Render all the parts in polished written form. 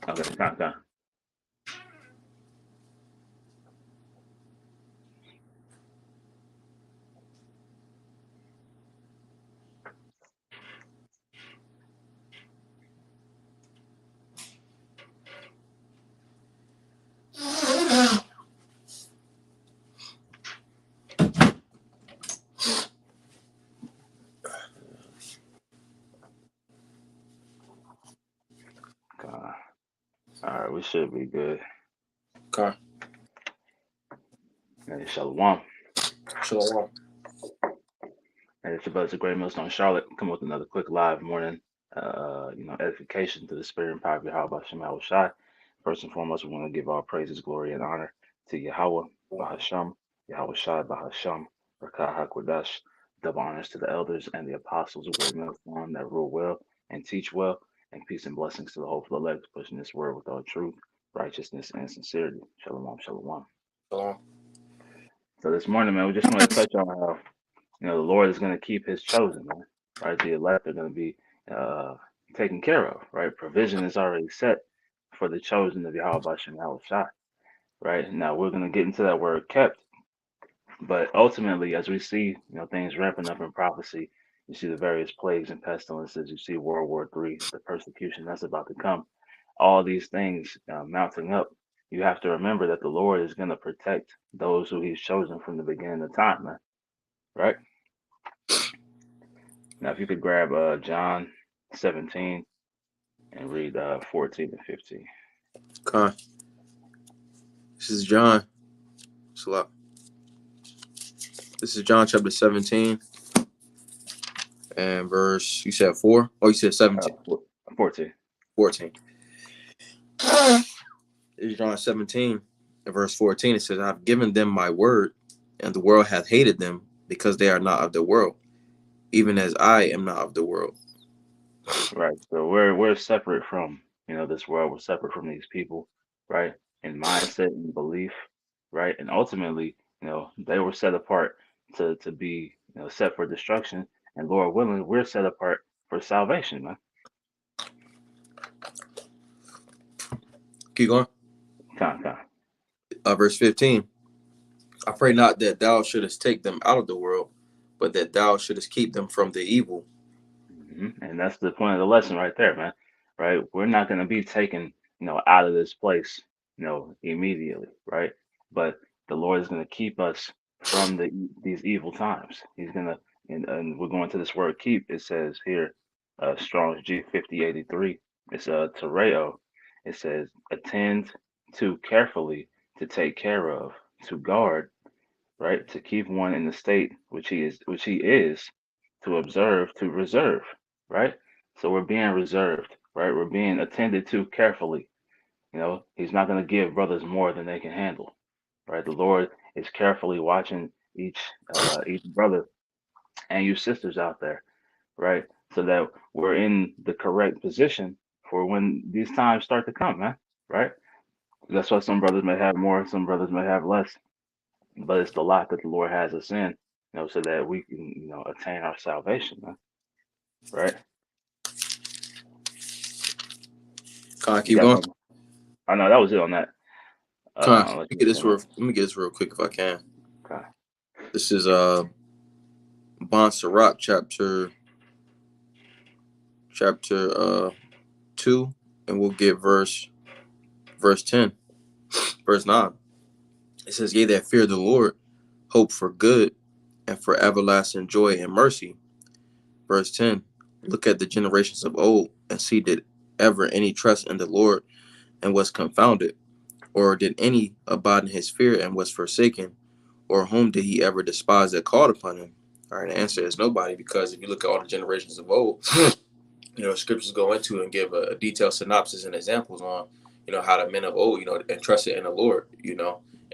Okay, come. All right, we should be good. Okay. And Shalom. Shalom. And it's your brother, the Great Millstone Charlotte. Come with another quick live morning, edification to the spirit and power of Yahweh Shem Shai. First and foremost, we want to give all praises, glory, and honor to Yahweh, Bahasham, Yahweh Shai, Bahasham, Rakah HaKodesh. Double honors to the elders and the apostles of Great Millstone that rule well and teach well, and peace and blessings to the hopeful elect, pushing this word with all truth, righteousness, and sincerity. Shalom, shalom. Shalom. So this morning, man, we just want to touch on how the Lord is going to keep His chosen, man. Right, the elect are going to be uh, taken care of. Right, provision is already set for the chosen of Yahweh Bashem Yahweh Shai. Right now, we're going to get into that word kept, but ultimately, as we see, things ramping up in prophecy, you see the various plagues and pestilences. You see World War III, the persecution that's about to come. All these things mounting up. You have to remember that the Lord is going to protect those who He's chosen from the beginning of time, man. Right. Now, if you could grab John 17 and read 14 and 15. Okay. This is John. Salah. This is John chapter 17 and verse, you said 4? Oh, you said 17. 14. 14. This is John 17 and verse 14. It says, I've given them my word, and the world hath hated them, because they are not of the world, even as I am not of the world. Right. So we're separate from this world. We're separate from these people, right? In mindset and belief, right? And ultimately, they were set apart to be set for destruction. And Lord willing, we're set apart for salvation, man. Keep going. Con. Verse 15. I pray not that thou shouldest take them out of the world, but that thou shouldest keep them from the evil. And that's the point of the lesson right there, man. Right? We're not going to be taken, out of this place, immediately, right? But the Lord is going to keep us from these evil times. He's going to, and we're going to this word keep. It says here, Strong's G5083. It's tereo. It says attend to carefully, to take care of, to guard, right? To keep one in the state which he is, to observe, to reserve, right? So we're being reserved, right? We're being attended to carefully. He's not going to give brothers more than they can handle, right? The Lord is carefully watching each brother and you sisters out there, right? So that we're in the correct position for when these times start to come, man, right? That's why some brothers may have more, some brothers may have less, but it's the lot that the Lord has us in, so that we can, attain our salvation, man. Right? Con, You keep got going. something? I know that was it on that. Con, Let me see that. let me get this real quick if I can. Okay. This is Bon Sirach chapter 2, and we'll get verse 10, verse 9. It says, Ye that fear the Lord, hope for good, and for everlasting joy and mercy. Verse 10. Look at the generations of old, and see, did ever any trust in the Lord and was confounded? Or did any abide in his fear and was forsaken? Or whom did he ever despise that called upon him? All right, the answer is nobody, because if you look at all the generations of old, scriptures go into and give a detailed synopsis and examples on, how the men of old, entrusted in the Lord, and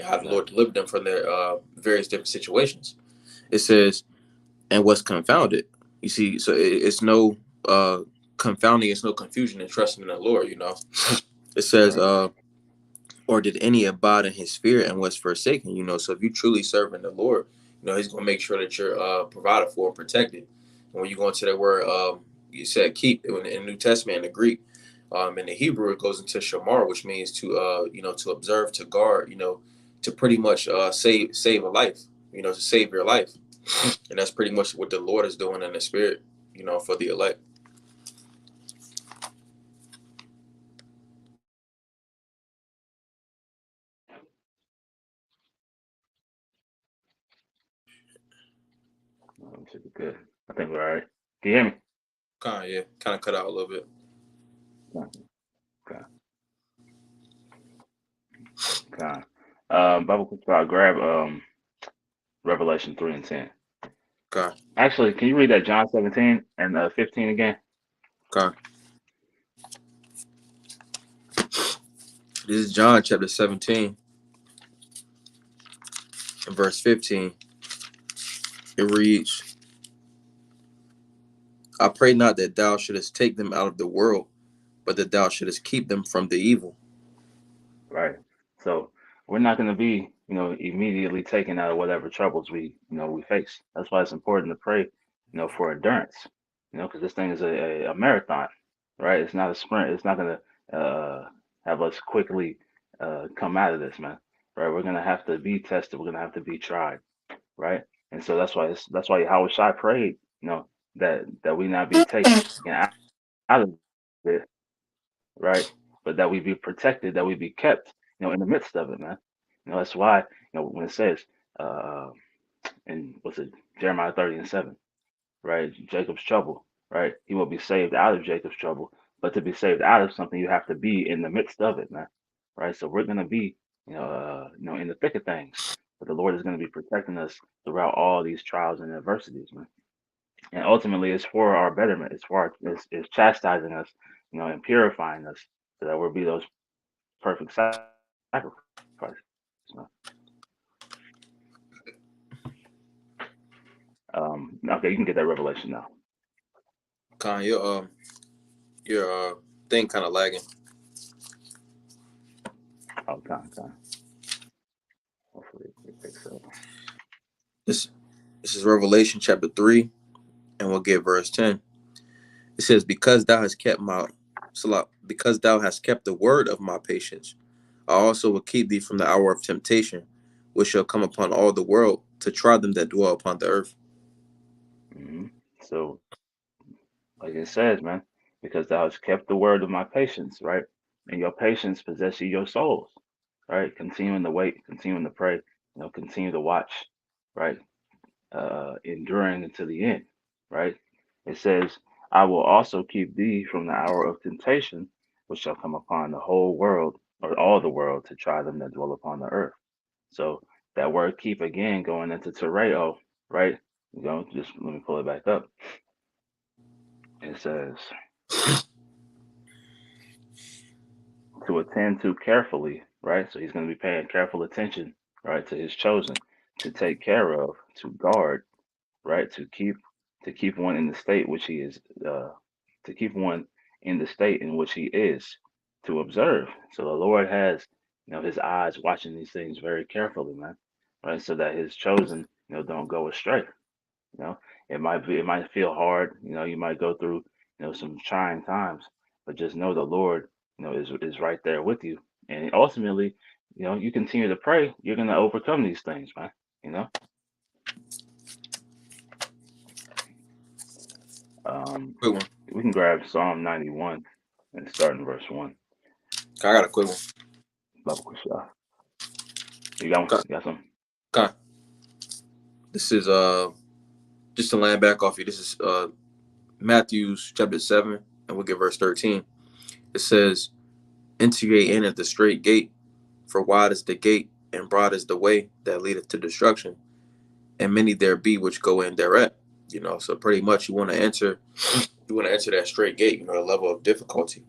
how the Lord Exactly. delivered them from their various different situations. It says, and was confounded. You see, so it's no confounding, it's no confusion in trusting in the Lord, It says, Right. or did any abide in his fear and was forsaken? So if you truly serve in the Lord, he's going to make sure that you're provided for and protected. And when you go into that word, you said keep in the New Testament, in the Greek, In the Hebrew, it goes into shamar, which means to to observe, to guard, to pretty much save a life, to save your life. And that's pretty much what the Lord is doing in the spirit, for the elect. Should be good. I think we're all right. Can you hear me? Kind of cut out a little bit. Okay. Okay. Bible quick spot, grab Revelation 3 and 10. Okay. Actually, can you read that John 17 and 15 again? Okay. This is John chapter 17 and verse 15. It reads, I pray not that thou shouldest take them out of the world, but that thou shouldest keep them from the evil. Right. So we're not going to be, immediately taken out of whatever troubles we face. That's why it's important to pray, for endurance, because this thing is a marathon, right? It's not a sprint. It's not going to have us quickly come out of this, man. Right? We're going to have to be tested. We're going to have to be tried, right? And so that's why Yahweh Shai prayed, that we not be taken out of it, right? But that we be protected, that we be kept, in the midst of it, man. That's why, when it says, uh, in what's it, Jeremiah 30 and 7, right? Jacob's trouble, right? He will be saved out of Jacob's trouble. But to be saved out of something, you have to be in the midst of it, man. Right? So we're gonna be, in the thick of things. But the Lord is gonna be protecting us throughout all these trials and adversities, man. And ultimately, it's for our betterment. It's chastising us, and purifying us, so that we'll be those perfect sacrifices. So, okay, you can get that revelation now. Con, your thing kind of lagging. Oh, time. Hopefully it picks up. This is Revelation chapter 3, and we'll get verse 10. It says, because thou hast kept the word of my patience, I also will keep thee from the hour of temptation, which shall come upon all the world to try them that dwell upon the earth. Mm-hmm. So, like it says, man, because thou hast kept the word of my patience, right? And your patience possess you your souls, right? Continuing to wait, continuing to pray, continue to watch, right? Enduring until the end, right? It says, I will also keep thee from the hour of temptation, which shall come upon the whole world or all the world to try them that dwell upon the earth. So that word keep again going into tereo, right? Just let me pull it back up. It says to attend to carefully, right? So he's going to be paying careful attention, right, to his chosen, to take care of, to guard, right, to keep one in the state which he is, to keep one in the state in which he is, to observe. So the Lord has, his eyes watching these things very carefully, man, right, so that his chosen, don't go astray. You know, it might feel hard. You might go through, some trying times, but just know the Lord, is right there with you. And ultimately, you continue to pray, you're gonna overcome these things, man. You know. Um, Quick one. we can grab Psalm 91 and start in verse 1. I got a quick one. Baba Kusha. You got one? Okay. You got some? Okay. This is just to land back off you. This is Matthew chapter 7, and we'll get verse 13. It says, enter ye in at the straight gate, for wide is the gate, and broad is the way that leadeth to destruction, and many there be which go in thereat. So pretty much you want to enter that straight gate, the level of difficulty,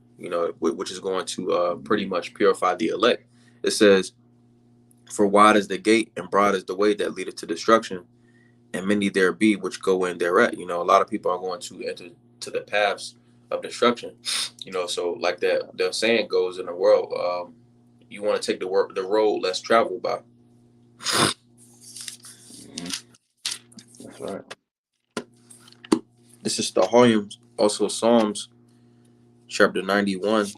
which is going to pretty much purify the elect. It says, for wide is the gate, and broad is the way that leadeth to destruction, and many there be which go in thereat. A lot of people are going to enter to the paths of destruction. So like that the saying goes in the world, you want to take the road less traveled by. Mm-hmm. That's right. This is the Hoyam, also Psalms chapter 91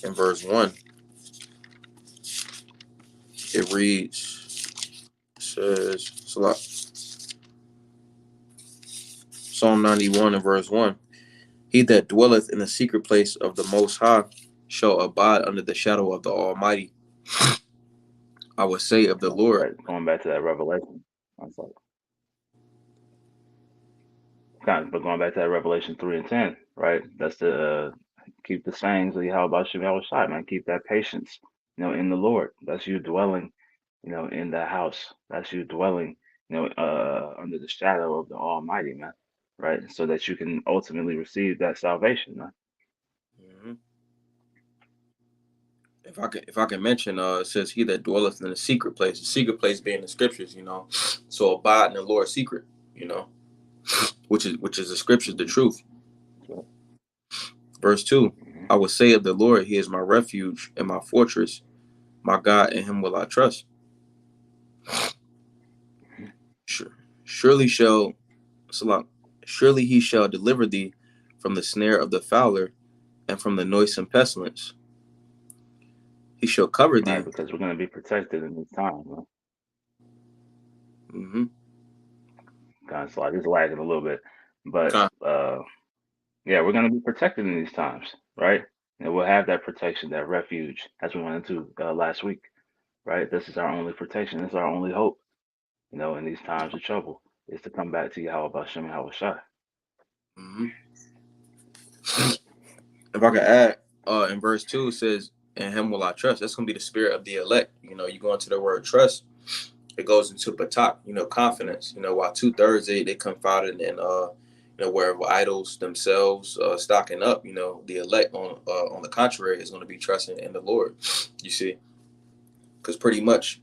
and verse 1. It reads, says, Psalm 91 and verse 1. He that dwelleth in the secret place of the Most High shall abide under the shadow of the Almighty. I will say of the Lord. Right, going back to that Revelation. I was like, but going back to that Revelation 3 and 10, right? That's the keep the sayings of Yahweh Shem Yahweh Shai, man. Keep that patience, in the Lord. That's you dwelling, in the house. That's you dwelling, under the shadow of the Almighty, man. Right? So that you can ultimately receive that salvation, man. Mm-hmm. If I can mention, it says he that dwelleth in the secret place being the scriptures, So abide in the Lord's secret, which is the scriptures, the truth. So, Verse 2, I will say of the Lord, he is my refuge and my fortress, my God, in him will I trust. Surely he shall deliver thee from the snare of the fowler and from the noisome pestilence. He shall cover thee. Right, because we're going to be protected in this time, man. Mm-hmm. Kind of like it's lagging a little bit, but yeah, we're going to be protected in these times, right? And we'll have that protection, that refuge, as we went into last week, right? This is our only protection. This is our only hope, in these times of trouble, is to come back to Yahweh Bashem Yahweh Shai. Mm-hmm. If I could add, in verse 2, it says, in him will I trust. That's going to be the spirit of the elect. You go into the word trust, it goes into patak, confidence. While 2/3 they confided in, wherever idols themselves stocking up, the elect on the contrary is going to be trusting in the Lord. You see, because pretty much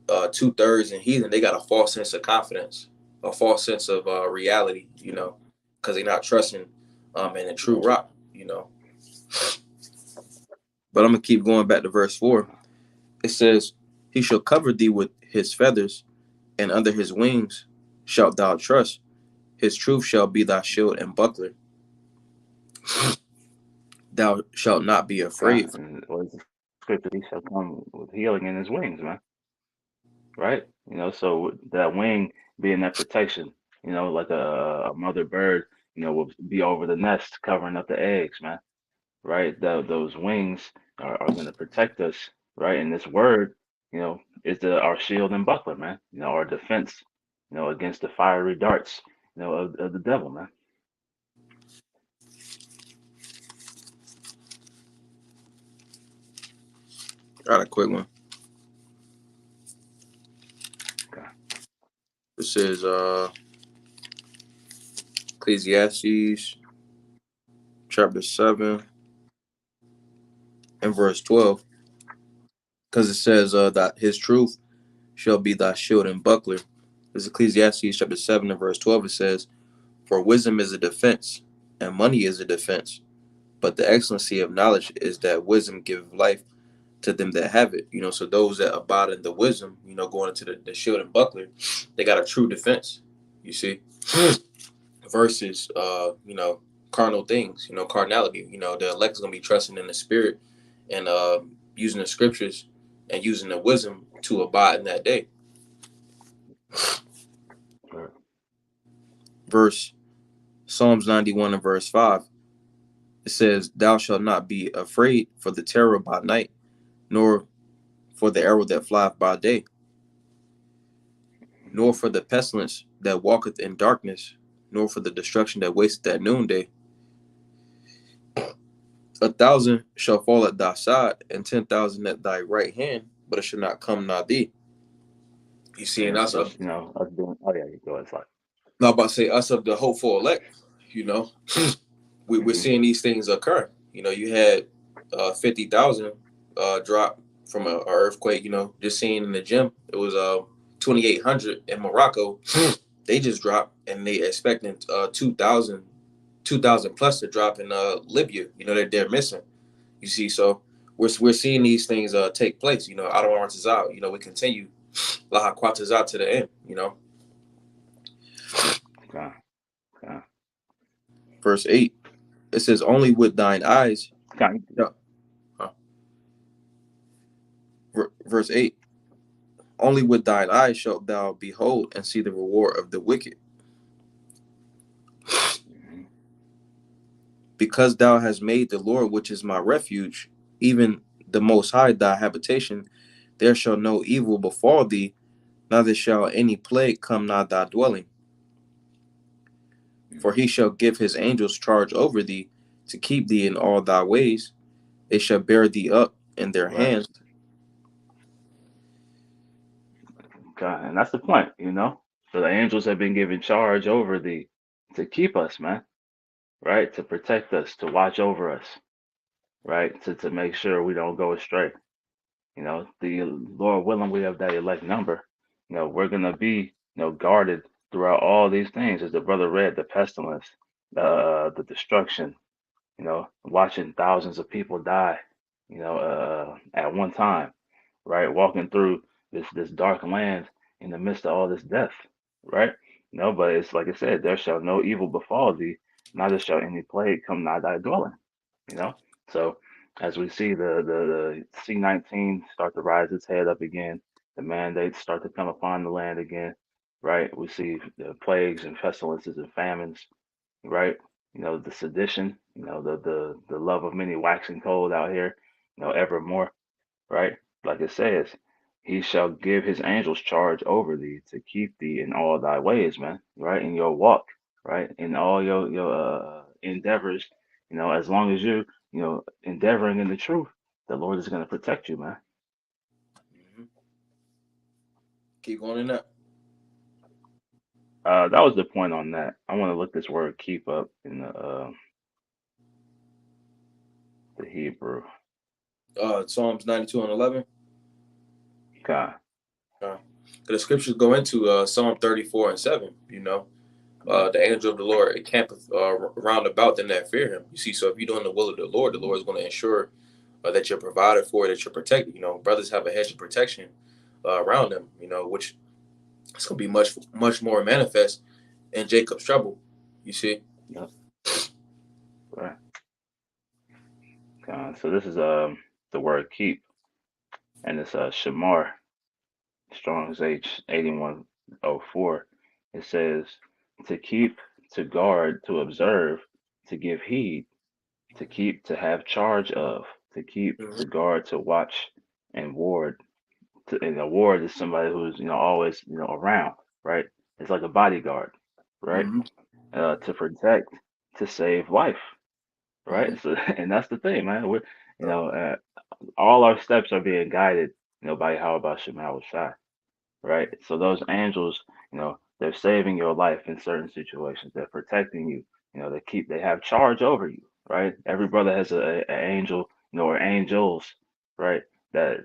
2/3 in heathen, they got a false sense of confidence, a false sense of reality, because they're not trusting in the true rock, But I'm going to keep going back to verse 4. It says, he shall cover thee with his feathers, and under his wings shalt thou trust. His truth shall be thy shield and buckler. Thou shalt not be afraid. And what is the scripture? He shall come with healing in his wings, man. Right? So that wing being that protection, like a mother bird, will be over the nest covering up the eggs, man. Right? Those wings are going to protect us, right? And this word, is our shield and buckler, man. Our defense, against the fiery darts, of the devil, man. Got a quick one. Okay. It says, Ecclesiastes chapter 7 and verse 12. Because it says that his truth shall be thy shield and buckler. This is Ecclesiastes chapter 7 and verse 12. It says, for wisdom is a defense, and money is a defense. But the excellency of knowledge is that wisdom giveth life to them that have it. So those that abide in the wisdom, going into the shield and buckler, they got a true defense, you see, versus, carnal things, carnality. The elect is going to be trusting in the spirit and using the scriptures and using the wisdom to abide in that day. Right. Verse Psalms 91 and verse 5. It says, thou shalt not be afraid for the terror by night, nor for the arrow that flieth by day, nor for the pestilence that walketh in darkness, nor for the destruction that wasteth at noonday. 1,000 shall fall at thy side, and 10,000 at thy right hand, but it shall not come nigh thee. You see, and us us doing. Oh yeah, you go. It's like. Now, I'm about to say us of the hopeful elect. We're seeing these things occur. You had 50,000 drop from an earthquake. Just seeing in the gym, it was 2,800 in Morocco. They just dropped, and they expecting 2,000 plus to drop in Libya. They're missing. You see, so we're seeing these things take place. Ado out. We continue Laha Quatazat to the end. Okay. Verse 8. It says, only with thine eyes. Kind Verse 8. Only with thine eyes shalt thou behold and see the reward of the wicked. Mhm. Because thou hast made the Lord, which is my refuge, even the Most High thy habitation, there shall no evil befall thee, neither shall any plague come nigh thy dwelling. For he shall give his angels charge over thee, to keep thee in all thy ways. They shall bear thee up in their Right. hands. Okay. And that's the point, you know. So the angels have been given charge over thee to keep us, man. Right? To protect us, to watch over us, right? To make sure we don't go astray. You know, the Lord willing, we have that elect number. You know, we're gonna be, guarded throughout all these things, as the brother read, the pestilence, the destruction. You know, watching thousands of people die. You know, at one time, right? Walking through this dark land in the midst of all this death, right? No, but it's like I said, there shall no evil befall thee, neither shall any plague come nigh thy dwelling. You know, so as we see the C-19 start to rise its head up again, the mandates start to come upon the land again, right? We see the plagues and pestilences and famines, right? You know, the sedition, the love of many waxing cold out here, evermore, right? Like it says, he shall give his angels charge over thee to keep thee in all thy ways, man, right? In your walk, right? In all your endeavors, as long as you endeavoring in the truth, the Lord is going to protect you, man. Mhm. Keep going in that. That was the point on that. I want to look this word keep up in the Hebrew. Psalms 92 and 11. God, The scriptures go into Psalm 34 and 7. The angel of the Lord encampeth round about them that fear him. You see, so if you're doing the will of the Lord is going to ensure that you're provided for, that you're protected. Brothers have a hedge of protection around them, which it's going to be much more manifest in Jacob's trouble. You see? yep, right. God. So this is the word keep, and it's shamar. Strong's H8104. It says to keep, to guard, to observe, to give heed, to keep, to have charge of, to keep, Mm-hmm. to guard, to watch, and ward. And a ward is somebody who's always around, right? It's like a bodyguard, right? Mm-hmm. To protect, to save life, Mm-hmm. right? So, and that's the thing, man. We're all our steps are being guided, by how about Shemal Shai, right? So those angels, they're saving your life in certain situations. They're protecting you. They have charge over you, right? Every brother has a angel, or angels, right? That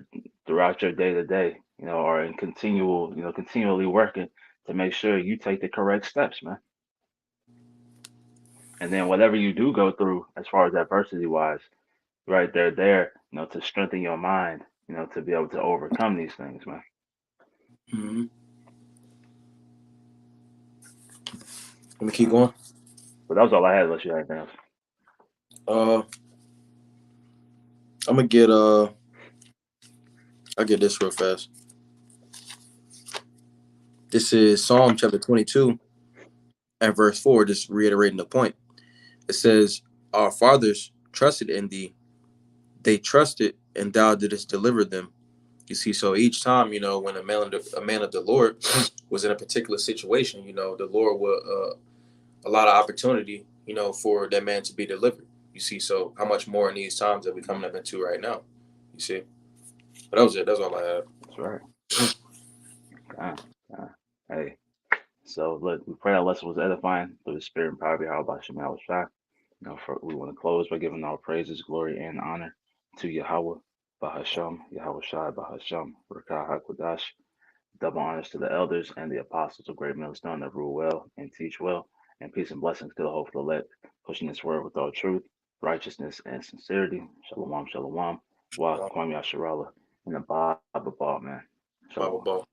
throughout your day to day, are in continually working to make sure you take the correct steps, man. And then whatever you do go through, as far as adversity wise, right? They're there, to strengthen your mind, to be able to overcome these things, man. Mm-hmm. Let me keep going. But that was all I had. Unless you had anything else. Uh, I'm gonna I'll get this real fast. This is Psalm chapter 22 and verse 4, just reiterating the point. It says, our fathers trusted in thee. They trusted, and thou didst deliver them. You see, so each time, when a man of the Lord was in a particular situation, the Lord would a lot of opportunity, for that man to be delivered. You see, so how much more in these times that we're coming up into right now. You see, but that was it. That's all I had. That's right. God, God. Hey, so look, we pray our lesson was edifying through the spirit and power of Yahweh Shemal Shai. We want to close by giving all praises, glory, and honor to Yahweh, Bahasham, Yahweh Shai, Bahasham, Rakah HaKodash. Double honors to the elders and the apostles of Great Millstone that rule well and teach well, and peace and blessings to the hopeful elect, pushing this word with all truth, righteousness, and sincerity. Shalom, shalom. Wa Kwam Yasharala, and the Bob, man. Bible Shalom. ball.